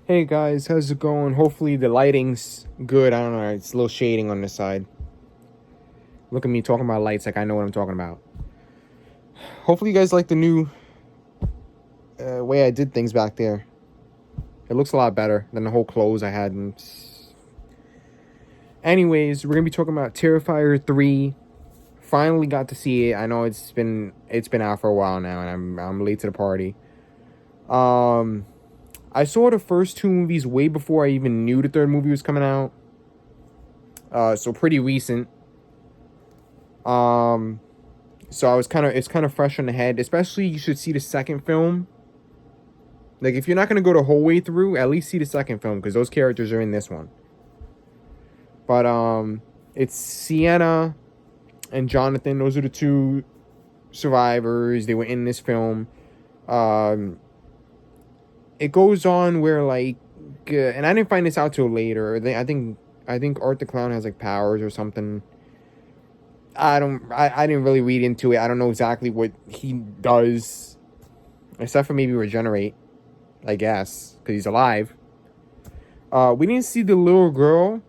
Hey guys, how's it going? Hopefully the lighting's good. I don't know, it's a little shading on this side. Look at me talking about lights like I know what I'm talking about. Hopefully you guys like the new way I did things back there. It looks a lot better than the whole clothes I had. Anyways, we're gonna be talking about Terrifier 3. Finally got to see it. I know it's been out for a while now, and I'm late to the party. Um, I saw the first two movies way before I even knew the third movie was coming out. So pretty recent. Um, so it's kind of fresh on the head. Especially you should see the second film. Like if you're not gonna go the whole way through, at least see the second film because those characters are in this one. But it's Sienna and Jonathan. Those are the two survivors. They were in this film. Um, it goes on where and I didn't find this out till later. I think Art the Clown has like powers or something. I didn't really read into it. I don't know exactly what he does, except for maybe regenerate, I guess, because he's alive. We didn't see the little girl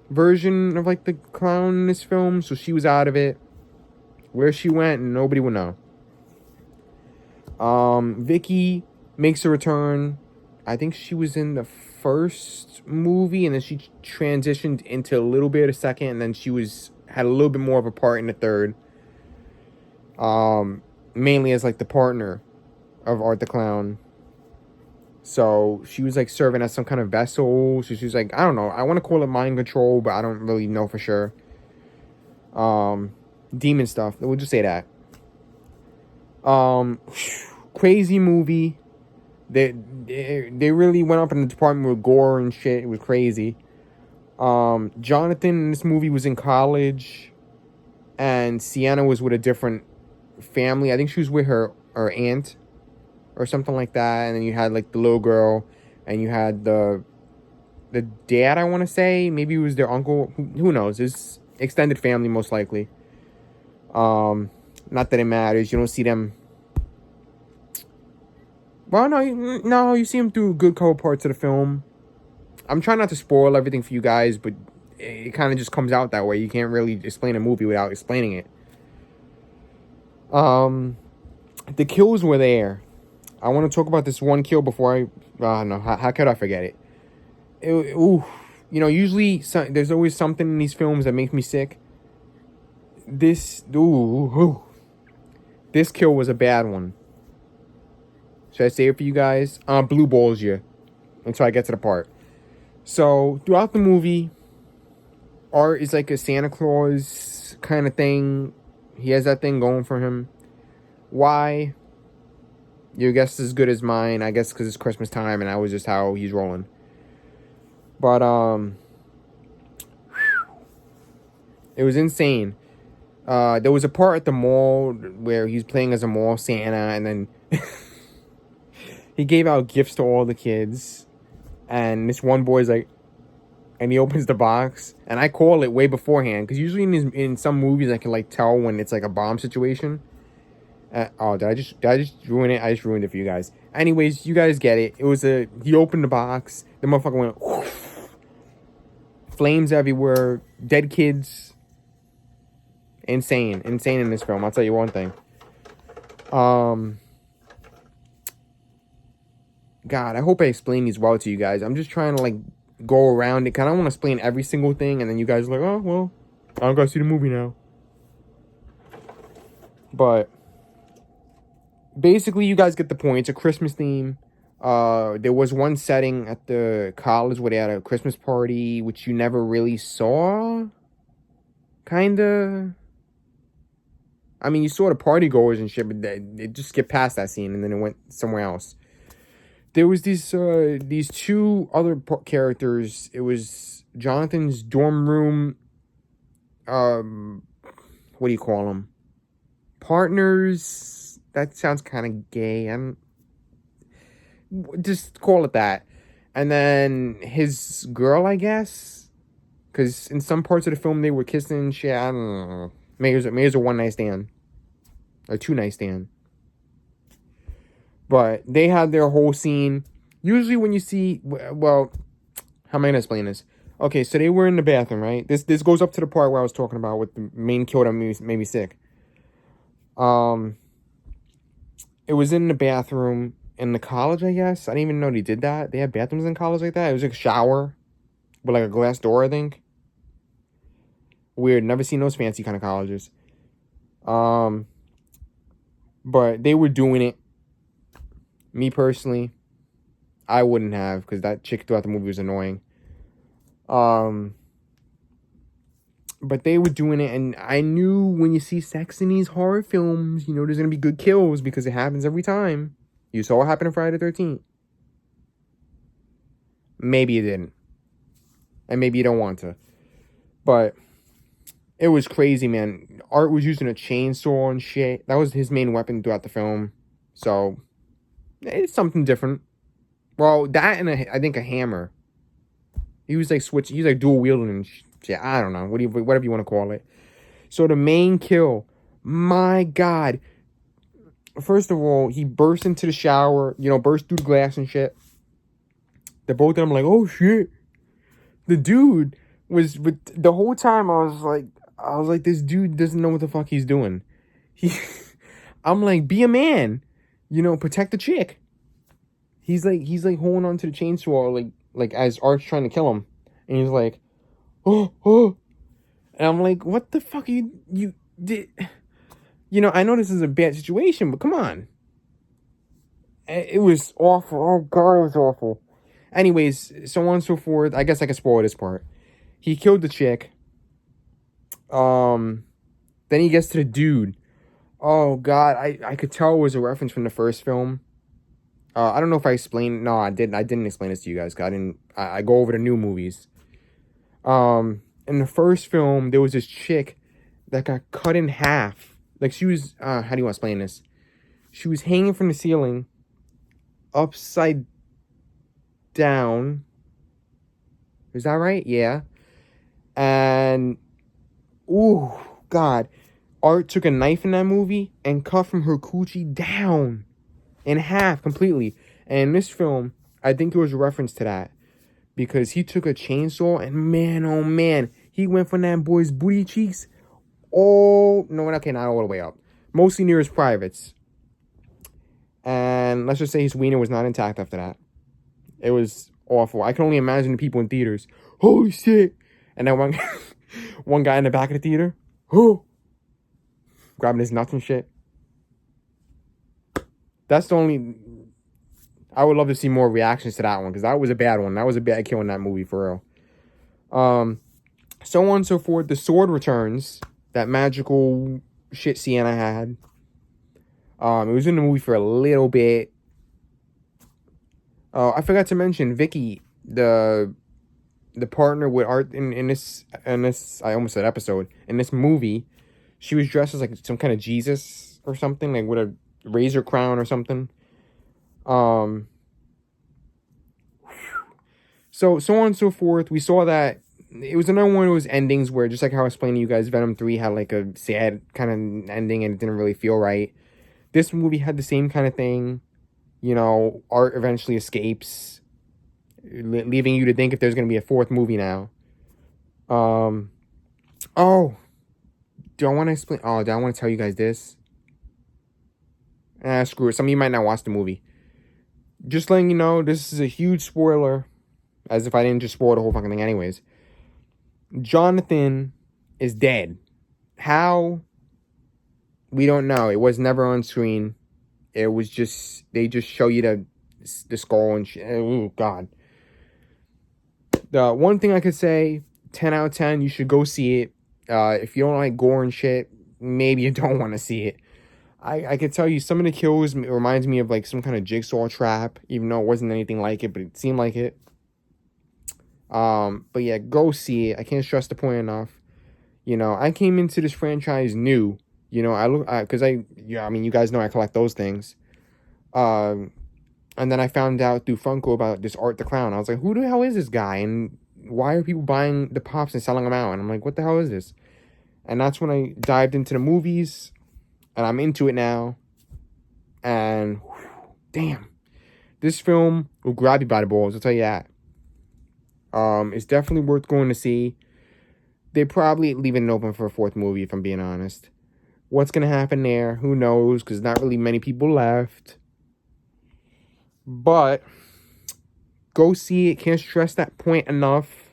version of like the clown in this film, so she was out of it. Where she went, nobody would know. Vicky makes a return. I think she was in the first movie, and then she transitioned into a little bit of the second, and then had a little bit more of a part in the third. Mainly as like the partner of Art the Clown. So she was like serving as some kind of vessel. So she was like, I don't know. I want to call it mind control, but I don't really know for sure. Demon stuff. We'll just say that. Crazy movie. They really went up in the department with gore and shit. It was crazy. Jonathan in this movie was in college, and Sienna was with a different family. I think she was with her aunt or something like that. And then you had like the little girl, and you had the dad. I want to say maybe it was their uncle. Who knows? His extended family most likely. Not that it matters. You don't see them. Well, no, you see them through good couple parts of the film. I'm trying not to spoil everything for you guys, but it kind of just comes out that way. You can't really explain a movie without explaining it. The kills were there. I want to talk about this one kill before no, how could I forget it? Ooh, usually there's always something in these films that makes me sick. This kill was a bad one. Should I say it for you guys? Blue balls you until I get to the part. So throughout the movie, Art is like a Santa Claus kind of thing. He has that thing going for him. Why? Your guess is as good as mine. I guess because it's Christmas time and that was just how he's rolling. But it was insane. There was a part at the mall where he's playing as a mall Santa, and then he gave out gifts to all the kids. And this one boy's like, and he opens the box, and I call it way beforehand because usually in some movies I can like tell when it's like a bomb situation. Did I just ruin it? I just ruined it for you guys. Anyways, you guys get it. He opened the box. The motherfucker went whoosh, flames everywhere, dead kids. Insane in this film. I'll tell you one thing. God, I hope I explained these well to you guys. I'm just trying to like go around it. Cause I don't want to explain every single thing, and then you guys are like, oh well, I don't gotta see the movie now. But basically, you guys get the point. It's a Christmas theme. There was one setting at the college where they had a Christmas party, which you never really saw. Kinda. I mean, you saw the party goers and shit, but they just skipped past that scene, and then it went somewhere else. There was these two other characters. It was Jonathan's dorm room. What do you call them? Partners. That sounds kind of gay. Just call it that. And then his girl, I guess, because in some parts of the film they were kissing and shit. I don't know. Maybe it was a one night stand, or two night stand. But they had their whole scene. Usually when you see, well, how am I gonna explain this? Okay, so they were in the bathroom, right? This goes up to the part where I was talking about with the main kill that made me sick. It was in the bathroom in the college, I guess. I didn't even know they did that. They had bathrooms in college like that. It was like a shower with like a glass door, I think. Weird. Never seen those fancy kind of colleges. But they were doing it. Me personally, I wouldn't have, because that chick throughout the movie was annoying. But they were doing it, and I knew when you see sex in these horror films, you know there's gonna be good kills because it happens every time. You saw what happened in Friday the 13th. Maybe you didn't. And maybe you don't want to. But it was crazy, man. Art was using a chainsaw and shit. That was his main weapon throughout the film. So, it's something different. Well, that and I think a hammer. He was like dual wielding and shit. I don't know. Whatever you want to call it. So the main kill, my God. First of all, he burst into the shower, burst through the glass and shit. The both of them like, oh shit. The dude was, but the whole time I was like, this dude doesn't know what the fuck he's doing. I'm like, be a man, protect the chick. He's like holding on to the chainsaw, like as Art's trying to kill him, and he's like, oh, and I'm like, what the fuck you did? I know this is a bad situation, but come on. It was awful. Oh God, it was awful. Anyways, so on and so forth. I guess I can spoil this part. He killed the chick. Then he gets to the dude. Oh God, I could tell it was a reference from the first film. I don't know if I explained. No, I didn't. I didn't explain this to you guys. 'Cause I go over the new movies. In the first film, there was this chick that got cut in half. Like she was. How do you want to explain this? She was hanging from the ceiling, upside down. Is that right? Yeah. And ooh, God, Art took a knife in that movie and cut from her coochie down in half completely. And in this film, I think there was a reference to that because he took a chainsaw and man, oh man, he went from that boy's booty cheeks. Oh no, okay, not all the way up, mostly near his privates. And let's just say his wiener was not intact after that. It was awful. I can only imagine the people in theaters. Holy shit! And then one guy in the back of the theater, grabbing his nuts and shit. That's the only. I would love to see more reactions to that one because that was a bad one. That was a bad kill in that movie for real. So on and so forth. The sword returns. That magical shit Sienna had. It was in the movie for a little bit. I forgot to mention Vicky, the partner with Art in this I almost said episode. In this movie, she was dressed as like some kind of Jesus or something, like with a razor crown or something. So on and so forth. We saw that it was another one of those endings where, just like how I explained to you guys, Venom 3 had like a sad kind of ending and it didn't really feel right. This movie had the same kind of thing. Art eventually escapes, leaving you to think if there's going to be a fourth movie now. Oh, do I want to explain? Oh, do I want to tell you guys this? Screw it. Some of you might not watch the movie. Just letting you know, this is a huge spoiler. As if I didn't just spoil the whole fucking thing anyways. Jonathan is dead. How? We don't know. It was never on screen. It was just, they just show you the skull and shit. Oh, God. The one thing I could say, 10 out of 10, you should go see it. If you don't like gore and shit, maybe you don't want to see it. I could tell you some of the kills reminds me of like some kind of jigsaw trap, even though it wasn't anything like it, but it seemed like it. But yeah, go see it. I can't stress the point enough. I came into this franchise new. You guys know I collect those things. And then I found out through Funko about this Art the Clown. I was like, who the hell is this guy? And why are people buying the pops and selling them out? And I'm like, what the hell is this? And that's when I dived into the movies. And I'm into it now. And, damn. This film will grab you by the balls, I'll tell you that. It's definitely worth going to see. They're probably leaving it open for a fourth movie, if I'm being honest. What's going to happen there? Who knows? Because not really many people left. But go see it. Can't stress that point enough.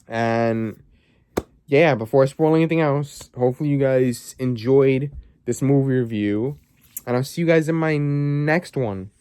And yeah, before I spoil anything else, hopefully you guys enjoyed this movie review. And I'll see you guys in my next one.